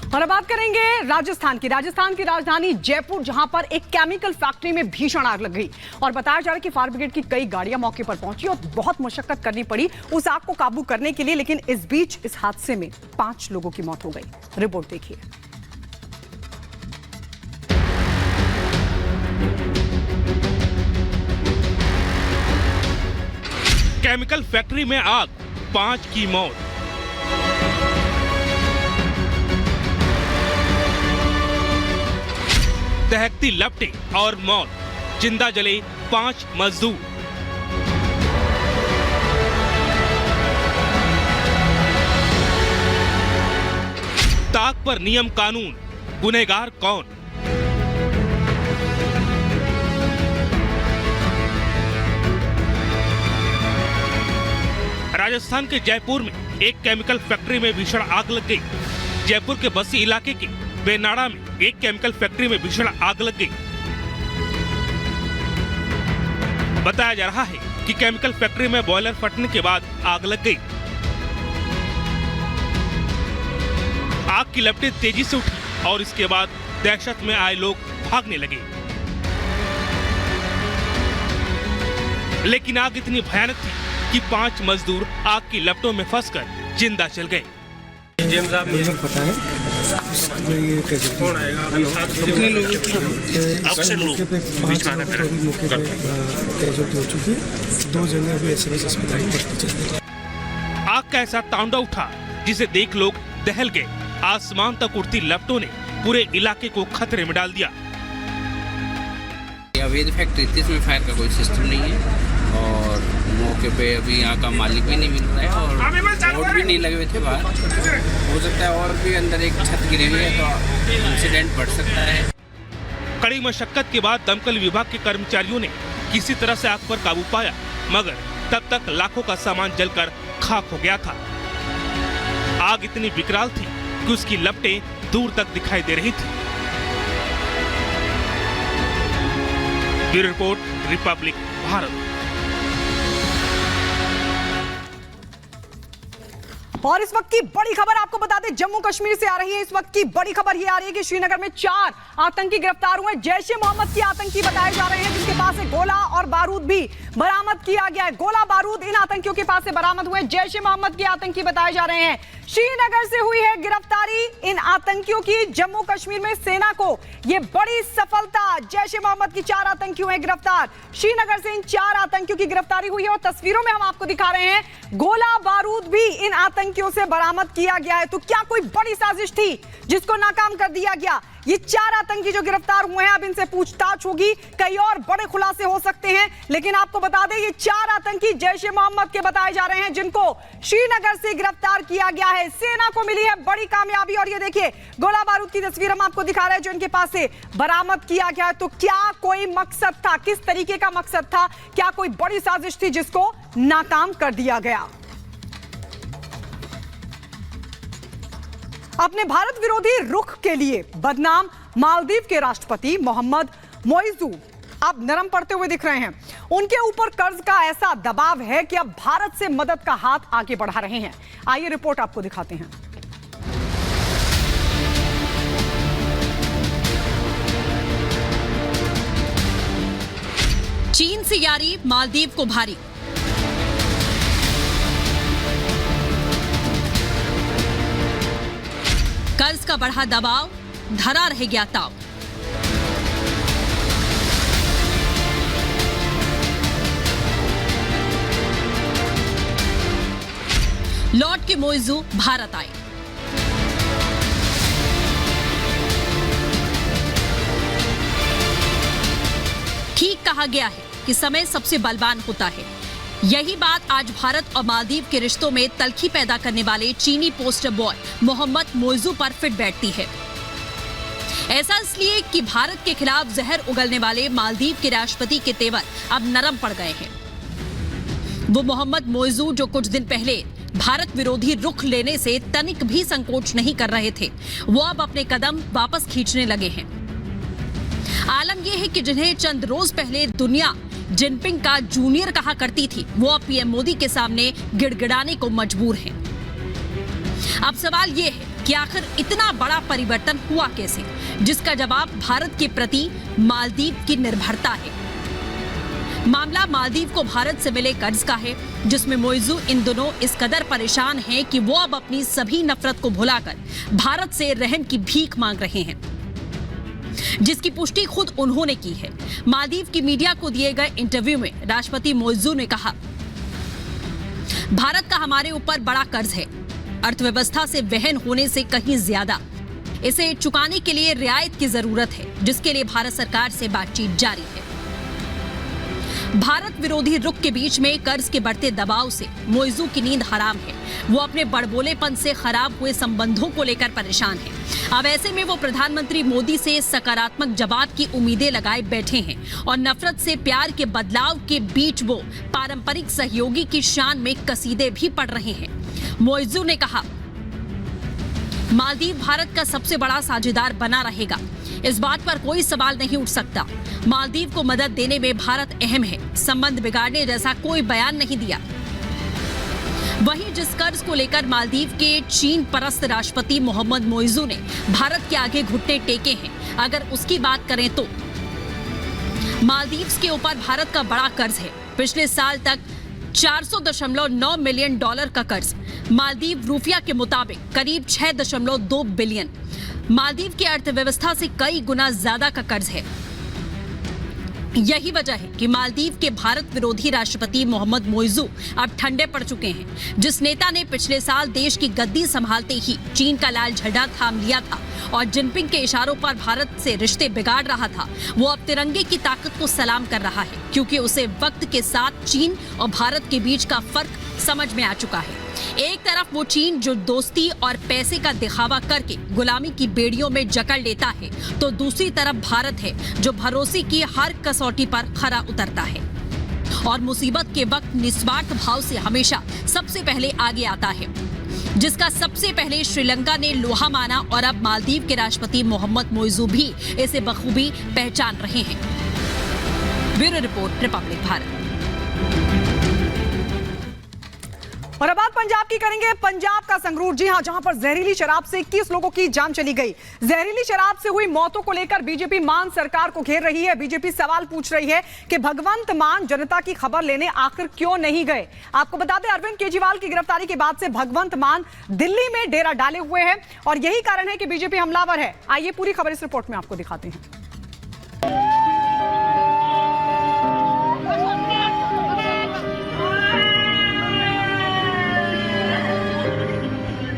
और अब बात करेंगे राजस्थान की राजधानी जयपुर, जहां पर एक केमिकल फैक्ट्री में भीषण आग लग गई और बताया जा रहा है कि फायर ब्रिगेड की कई गाड़ियां मौके पर पहुंची और बहुत मशक्कत करनी पड़ी उस आग को काबू करने के लिए, लेकिन इस बीच इस हादसे में 5 लोगों की मौत हो गई। रिपोर्ट देखिए। केमिकल फैक्ट्री में आग, 5 की मौत। दहकती लपटें और मौत, जिंदा जले 5 मजदूर। ताक पर नियम कानून, गुनहगार कौन? राजस्थान के जयपुर में एक केमिकल फैक्ट्री में भीषण आग लग गई। जयपुर के बस्सी इलाके के बेनाड़ा में एक केमिकल फैक्ट्री में भीषण आग लग गई। बताया जा रहा है कि केमिकल फैक्ट्री में बॉयलर फटने के बाद आग लग गई। आग की लपटें तेजी से उठी और इसके बाद दहशत में आए लोग भागने लगे। लेकिन आग इतनी भयानक थी कि 5 मजदूर आग की लपटों में फंसकर जिंदा चल गए। मुझे पता है ये कैसे कौन आएगा कितने लोगों मौके पे 5 मौके पे कैजुअल्टी हो चुकी है। 2 जने अभी एसएमएस अस्पताल में भर्ती चल रहे हैं। आग का ऐसा तांडव उठा जिसे देख लोग दहल गए। आसमान तक उड़ती लपटों ने पूरे इलाके को खतरे में डाल दिया। अवैध फैक्ट्री थी, इसमें फायर का कोई सिस्टम नहीं है और मौके पे अभी यहाँ का मालिक भी नहीं मिल रहा है और बोर्ड भी नहीं लगे हुए थे बाहर। हो सकता है और भी अंदर एक छत गिरी हुई है तो इंसिडेंट बढ़ सकता है। कड़ी मशक्कत के बाद दमकल विभाग के कर्मचारियों ने किसी तरह से आग पर काबू पाया, मगर तब तक लाखों का सामान जलकर खाक हो गया था। आग इतनी विकराल थी कि उसकी लपटें दूर तक दिखाई दे रही थी। Bureau report, Republic Bharat. और इस वक्त की बड़ी खबर आपको बता दें, जम्मू कश्मीर से आ रही है। इस वक्त की बड़ी खबर ये आ रही है कि श्रीनगर में 4 आतंकी गिरफ्तार हुए। जैश ए मोहम्मद के आतंकी बताए जा रहे हैं, जिनके पास से गोला और बारूद भी बरामद किया गया है। गोला बारूद इन आतंकियों के पास से बरामद हुए। जैश ए मोहम्मद के आतंकी बताए जा रहे हैं। श्रीनगर से हुई है गिरफ्तारी इन आतंकियों की। जम्मू कश्मीर में सेना को यह बड़ी सफलता। जैश ए मोहम्मद की 4 आतंकी हुए गिरफ्तार। श्रीनगर से इन 4 आतंकियों की गिरफ्तारी हुई है और तस्वीरों में हम आपको दिखा रहे हैं गोला बारूद भी इन आतंकियों से बरामद किया गया है। तो क्या कोई बड़ी साजिश थी जिसको नाकाम कर दिया गया? ये 4 आतंकी जो गिरफ्तार हुए हैं, अब इनसे पूछताछ होगी, कई और बड़े खुलासे हो सकते हैं। लेकिन आपको बता दें ये 4 आतंकी जैश ए मोहम्मद के बताए जा रहे हैं, जिनको श्रीनगर से गिरफ्तार किया गया है। सेना को मिली है बड़ी कामयाबी और ये देखिए गोला बारूद की तस्वीर हम आपको दिखा रहे हैं जो इनके पास से बरामद किया गया है। तो क्या कोई मकसद था? किस तरीके का मकसद था? क्या कोई बड़ी साजिश थी जिसको नाकाम कर दिया गया? अपने भारत विरोधी रुख के लिए बदनाम मालदीव के राष्ट्रपति मोहम्मद मोइजू अब नरम पड़ते हुए दिख रहे हैं। उनके ऊपर कर्ज का ऐसा दबाव है कि अब भारत से मदद का हाथ आगे बढ़ा रहे हैं। आइए रिपोर्ट आपको दिखाते हैं। चीन से यारी मालदीव को भारी। कर्ज का बढ़ा दबाव, धरा रह गया ताव। लौट के मोइजू भारत आए। ठीक कहा गया है कि समय सबसे बलवान होता है। यही बात आज भारत और मालदीव के रिश्तों में तल्खी पैदा करने वाले चीनी पोस्टर बॉय मोहम्मद मोइजू पर फिट बैठती है। ऐसा इसलिए कि भारत के खिलाफ जहर उगलने वाले मालदीव के राष्ट्रपति के तेवर अब नरम पड़ गए हैं। वो मोहम्मद मोइजू जो कुछ दिन पहले भारत विरोधी रुख लेने से तनिक भी संकोच नहीं कर रहे थे, वो अब अपने कदम वापस खींचने लगे हैं। आलम यह है कि जिन्हें चंद रोज पहले दुनिया जिनपिंग का जूनियर कहा करती थी, वो अब पीएम मोदी के सामने गिड़गिड़ाने को मजबूर हैं। अब सवाल यह है कि आखिर इतना बड़ा परिवर्तन हुआ कैसे, जिसका जवाब भारत के प्रति मालदीव की निर्भरता है। मामला मालदीव को भारत से मिले कर्ज का है, जिसमें मोइजू इन दिनों इस कदर परेशान हैं कि वो अब अपनी सभी नफरत को भुलाकर भारत से रहम की भीख मांग रहे हैं, जिसकी पुष्टि खुद उन्होंने की है। मालदीव की मीडिया को दिए गए इंटरव्यू में राष्ट्रपति मोइजू ने कहा, भारत का हमारे ऊपर बड़ा कर्ज है, अर्थव्यवस्था से वहन होने से कहीं ज्यादा। इसे चुकाने के लिए रियायत की जरूरत है, जिसके लिए भारत सरकार से बातचीत जारी है। भारत विरोधी रुख के बीच में कर्ज के बढ़ते दबाव से मोइजू की नींद हराम है। वो अपने बड़बोलेपन से खराब हुए संबंधों को लेकर परेशान है। अब ऐसे में वो प्रधानमंत्री मोदी से सकारात्मक जवाब की उम्मीदें लगाए बैठे हैं और नफरत से प्यार के बदलाव के बीच वो पारंपरिक सहयोगी की शान में कसीदे भी पढ़ रहे हैं। मोइजू ने कहा, मालदीव भारत का सबसे बड़ा साझेदार बना रहेगा, इस बात पर कोई सवाल नहीं उठ सकता। मालदीव को मदद देने में भारत अहम है, संबंध बिगाड़ने जैसा कोई बयान नहीं दिया। वहीं जिस कर्ज को लेकर मालदीव के चीन परस्त राष्ट्रपति मोहम्मद मोइजू ने भारत के आगे घुटने टेके हैं, अगर उसकी बात करें तो मालदीव्स के ऊपर भारत का बड़ा कर्ज है। पिछले साल तक 400.9 मिलियन डॉलर का कर्ज, मालदीव रुपया के मुताबिक करीब 6.2 बिलियन। मालदीव की अर्थव्यवस्था से कई गुना ज्यादा का कर्ज है। यही वजह है कि मालदीव के भारत विरोधी राष्ट्रपति मोहम्मद मोइजू अब ठंडे पड़ चुके हैं। जिस नेता ने पिछले साल देश की गद्दी संभालते ही चीन का लाल झंडा थाम लिया था और जिनपिंग के इशारों पर भारत से रिश्ते बिगाड़ रहा था, वो अब तिरंगे की ताकत को सलाम कर रहा है, क्योंकि उसे वक्त के साथ चीन और भारत के बीच का फर्क समझ में आ चुका है। एक तरफ वो चीन जो दोस्ती और पैसे का दिखावा करके गुलामी की बेड़ियों में जकड़ लेता है, तो दूसरी तरफ भारत है जो भरोसे की हर कसौटी पर खरा उतरता है और मुसीबत के वक्त निस्वार्थ भाव से हमेशा सबसे पहले आगे आता है, जिसका सबसे पहले श्रीलंका ने लोहा माना और अब मालदीव के राष्ट्रपति मोहम्मद मोइजू भी इसे बखूबी पहचान रहे हैं। Bureau report, Republic Bharat. और अब बात पंजाब की करेंगे। पंजाब का संगरूर, जी हां, जहां पर जहरीली शराब से 21 लोगों की जान चली गई। जहरीली शराब से हुई मौतों को लेकर बीजेपी मान सरकार को घेर रही है। बीजेपी सवाल पूछ रही है कि भगवंत मान जनता की खबर लेने आखिर क्यों नहीं गए। आपको बता दें, अरविंद केजरीवाल की गिरफ्तारी के बाद से भगवंत मान दिल्ली में डेरा डाले हुए हैं और यही कारण है कि बीजेपी हमलावर है। आइए पूरी खबर इस रिपोर्ट में आपको दिखाते हैं।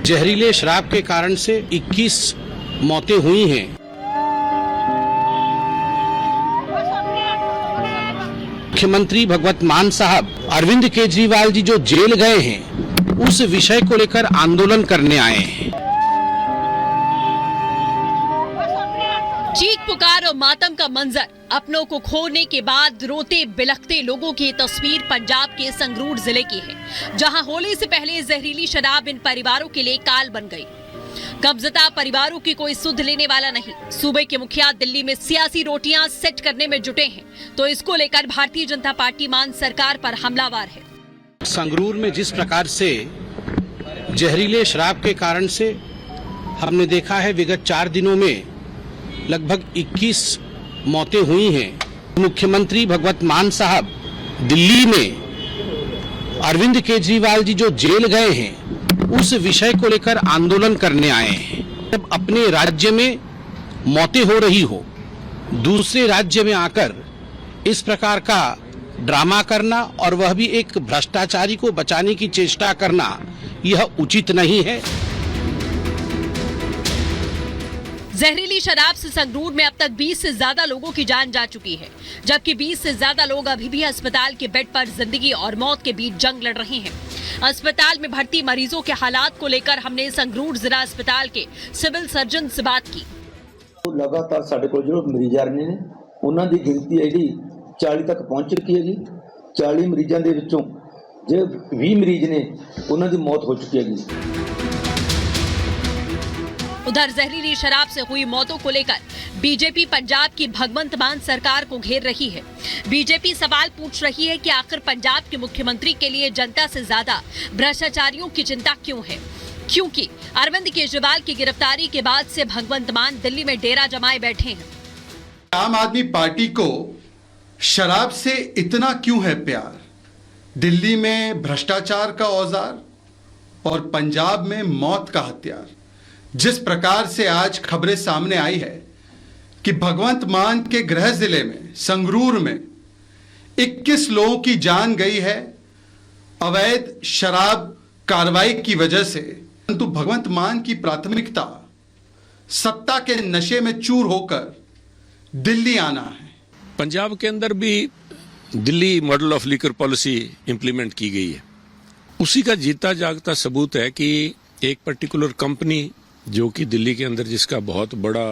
जहरीले शराब के कारण से 21 मौतें हुई हैं। मुख्यमंत्री भगवंत मान साहब अरविंद केजरीवाल जी जो जेल गए हैं, उस विषय को लेकर आंदोलन करने आए हैं। चीख पुकार और मातम का मंजर, अपनों को खोने के बाद रोते बिलखते लोगों की तस्वीर पंजाब के संगरूर जिले की है, जहां होली से पहले जहरीली शराब इन परिवारों के लिए काल बन गई। कब्जता परिवारों की कोई सुध लेने वाला नहीं। सूबे के मुखिया दिल्ली में सियासी रोटियां सेट करने में जुटे हैं, तो इसको लेकर भारतीय जनता पार्टी मान सरकार पर हमलावर है। संगरूर में जिस प्रकार से जहरीले शराब के कारण से हमने देखा है, विगत 4 दिनों में लगभग 21 मौतें हुई हैं। मुख्यमंत्री भगवंत मान साहब दिल्ली में अरविंद केजरीवाल जी जो जेल गए हैं, उस विषय को लेकर आंदोलन करने आए हैं। जब अपने राज्य में मौतें हो रही हो, दूसरे राज्य में आकर इस प्रकार का ड्रामा करना और वह भी एक भ्रष्टाचारी को बचाने की चेष्टा करना, यह उचित नहीं है। जहरीली शराब से संगरूर में अब तक 20 से ज्यादा लोगों की जान जा चुकी है, जबकि 20 से ज्यादा लोग अभी भी अस्पताल के बेड पर जिंदगी और मौत के बीच जंग लड़ रहे हैं। अस्पताल में भर्ती मरीजों के हालात को लेकर हमने संगरूर जिला अस्पताल के सिविल सर्जन से बात की। लगातार साडे कोल जो मरीज आ रहे ने, उन्हां दी गिनती है जी 40 तक पहुंच चुकी है जी। 40 मरीजों के विचों जो 20 मरीज ने, उन्हां दी मौत हो चुकी है जी। उधर जहरीली शराब से हुई मौतों को लेकर बीजेपी पंजाब की भगवंत मान सरकार को घेर रही है। बीजेपी सवाल पूछ रही है कि आखिर पंजाब के मुख्यमंत्री के लिए जनता से ज्यादा भ्रष्टाचारियों की चिंता क्यों है। क्योंकि अरविंद केजरीवाल की गिरफ्तारी के बाद से भगवंत मान दिल्ली में डेरा जमाए बैठे हैं। आम आदमी पार्टी को शराब से इतना क्यों है प्यार? दिल्ली में भ्रष्टाचार का औजार और पंजाब में मौत का हथियार। जिस प्रकार से आज खबरें सामने आई है कि भगवंत मान के गृह जिले में संगरूर में 21 लोगों की जान गई है अवैध शराब कार्रवाई की वजह से, परंतु भगवंत मान की प्राथमिकता सत्ता के नशे में चूर होकर दिल्ली आना है। पंजाब के अंदर भी Delhi model of liquor policy implement की गई है। उसी का जीता जागता सबूत है कि एक पर्टिकुलर कंपनी जो कि दिल्ली के अंदर जिसका बहुत बड़ा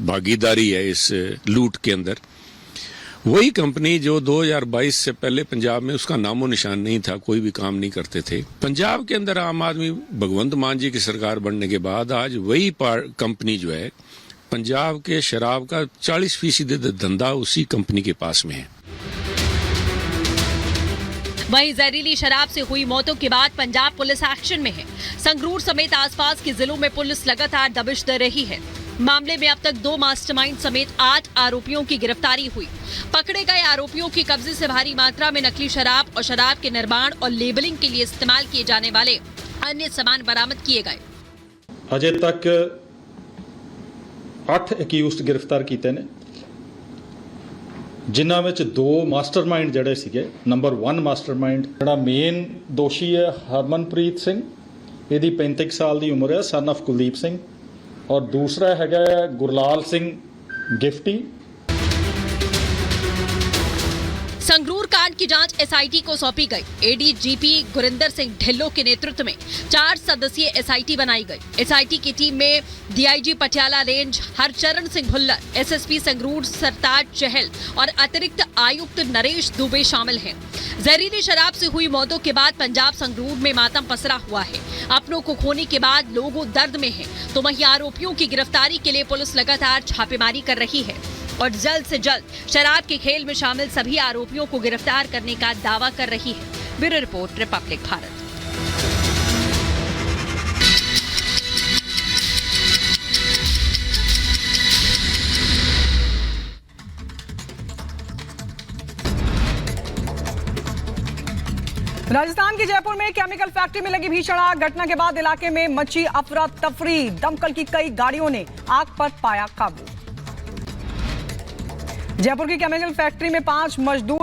भागीदारी है इस लूट के अंदर, वही कंपनी जो 2022 से पहले पंजाब में उसका नामो निशान नहीं था, कोई भी काम नहीं करते थे। पंजाब के अंदर आम आदमी भगवंत मान जी की सरकार बनने के बाद आज वही कंपनी जो है पंजाब के शराब का 40% धंधा उसी कंपनी के पास में है। वहीं जहरीली शराब से हुई मौतों के बाद पंजाब पुलिस एक्शन में है। संगरूर समेत आसपास के जिलों में पुलिस लगातार दबिश दे रही है। मामले में अब तक 2 मास्टरमाइंड समेत 8 आरोपियों की गिरफ्तारी हुई। पकड़े गए आरोपियों के कब्जे से भारी मात्रा में नकली शराब और शराब के निर्माण और लेबलिंग के लिए इस्तेमाल किए जाने वाले अन्य सामान बरामद किए गए। अजे तक 8 एक्यूज्ड गिरफ्तार किए ने, जिन्हां विच 2 मास्टरमाइंड जिहड़े सीगे। नंबर 1 मास्टरमाइंड जिहड़ा मेन दोषी है हरमनप्रीत सिंह, इहदी 35 साल की उम्र है, सन ऑफ कुलदीप सिंह। और दूसरा हैगा गुरलाल सिंह गिफ्टी। संगरूर कांड की जांच एसआईटी को सौंपी गई। एडीजीपी गुरिंदर सिंह ढिल्लों के नेतृत्व में 4 सदस्यीय एसआईटी बनाई गई। एसआईटी की टीम में DIG Patiala range Harcharan Singh Bhullar, SSP Sangrur Sartaj Chahal और अतिरिक्त आयुक्त नरेश दुबे शामिल हैं। जहरीली शराब से हुई मौतों के बाद पंजाब संगरूर में मातम पसरा हुआ है। अपनों को खोने के बाद लोग दर्द में हैं, तो वहीं आरोपियों की गिरफ्तारी के लिए पुलिस लगातार छापेमारी कर रही है और जल्द से जल्द शराब के खेल में शामिल सभी आरोपियों को गिरफ्तार करने का दावा कर रही है। Bureau report, Republic Bharat. Rajasthan के जयपुर में केमिकल फैक्ट्री में लगी भीषण आग। घटना के बाद इलाके में मची अफरा तफरी। दमकल की कई गाड़ियों ने आग पर पाया काबू। जयपुर की केमिकल फैक्ट्री में 5 मजदूर